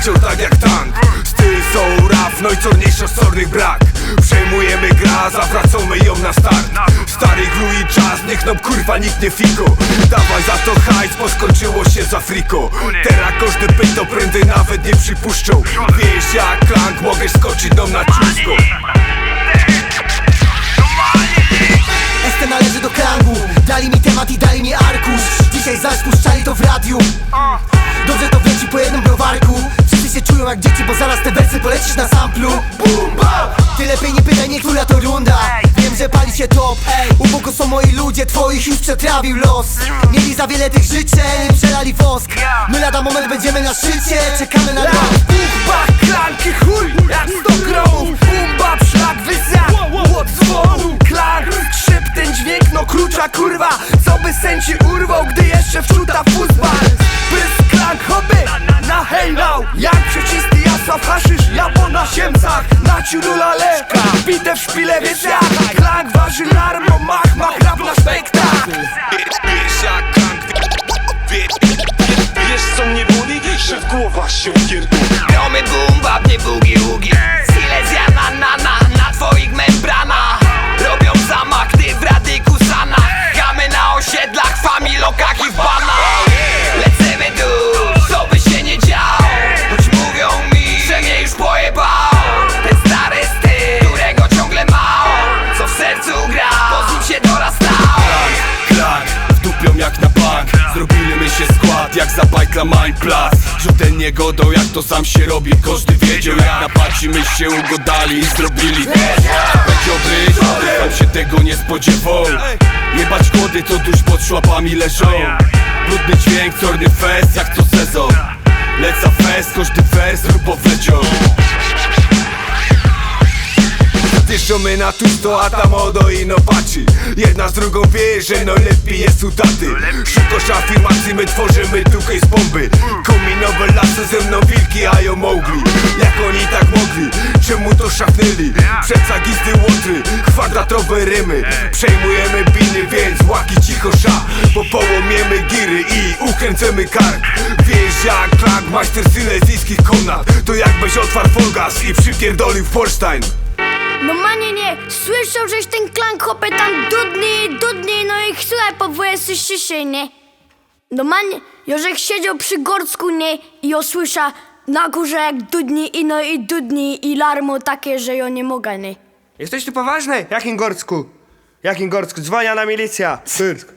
leciał tak jak tank. Styl są rap, no i co nieszczęsnych brak. Przejmujemy gra, zawracamy ją na start. Stary glui czas, niech nam kurwa nikt nie fiko. Dawaj za to hajs, bo skończyło się za friko. Teraz każdy pyt to prędzej nawet nie przypuszczą. Wiesz jak klank, mogę skoczyć dom na ciusko. ST należy do klangu. Dali mi temat i dali mi arkusz. Dzisiaj zaś puszczali to w radiu. Dobrze to wleci po jednym browarku. Wszyscy się czują jak dzieci, bo zaraz te wersy polecisz na samplu. Boom, bam! Ty lepiej nie pytaj, nie która to runda. Wiem, że pali się top. U boku są moi ludzie, twoich już przetrawił los. Mieli za wiele tych życzeń, przelali wosk. My lada moment będziemy na szczycie, czekamy na rok. Buch, klanki, chuj, jak 100 gromów. Bumba, szlak, wysiad, łot dzwonu. Klank, skrzyp, ten dźwięk, no klucza kurwa. Co by sędzi urwał, gdy jeszcze wczuta fuzbal. Prysk, klank, hobby, na hej now. Jak przecisty Jasław Haszysz, ja po nasiemcach. Na ciurula lewka, bite w szpile, wiesz jak. Klank waży larmo, mach, rap na spektakl. Wiesz jak klank, Wiesz co mnie boli? Że w głowach się pierdoli. Gromy, boom, bap, nie bugi. Silesia na twoich membranach. Robią zamach, ty w radyku sanach. Chamy na osiedlach, familokach i w banach. Lecimy tu, co by się nie działo. Choć mówią mi, że mnie już pojebał. Ten stary styl, którego ciągle mało. Co w sercu gra, bo z nim się dorastał. klank, wdupią jak na bank. Zrobimy się skład jak za bajkla Mindplus. Żółten nie godą jak to sam się robi. Każdy wiedział jak na paci my się ugodali i zrobili. Będzie obryć, tam się tego nie spodziewał. Jebać kłody co tuż pod szłapami leżą. Brudny dźwięk, czarny fest jak co sezon. Leca fest, każdy fest rubo wleciał. Dyszamy na tusto, a tam odo i no patrzy. Jedna z drugą wie, że no lepiej jest u taty. Szukasz afirmacji, my tworzymy tukej z bomby. Kominowe lasy ze mną wilki, a ją mogli. Jak oni tak mogli? Czemu to szafnęli? Przecagizdy łotry, kwadratowe rymy. Przejmujemy biny, więc łaki cicho sza. Bo połomiemy giry i ukręcemy kark. Wiesz jak klank, majster sylezyjskich Konrad. To jakbyś otwarł folgas i przypierdolił Forstein. No manie nie, słyszał, żeś ten klank hopę tam dudni, no i słuchaj po WS nie. No manie, Jorzek siedział przy Gorcku, nie, i osłysza na górze jak dudni i larmo takie, że ja nie mogę, nie. Jesteś tu poważny? Jakim Gorcku? Dzwonia na milicja. Pyrsk.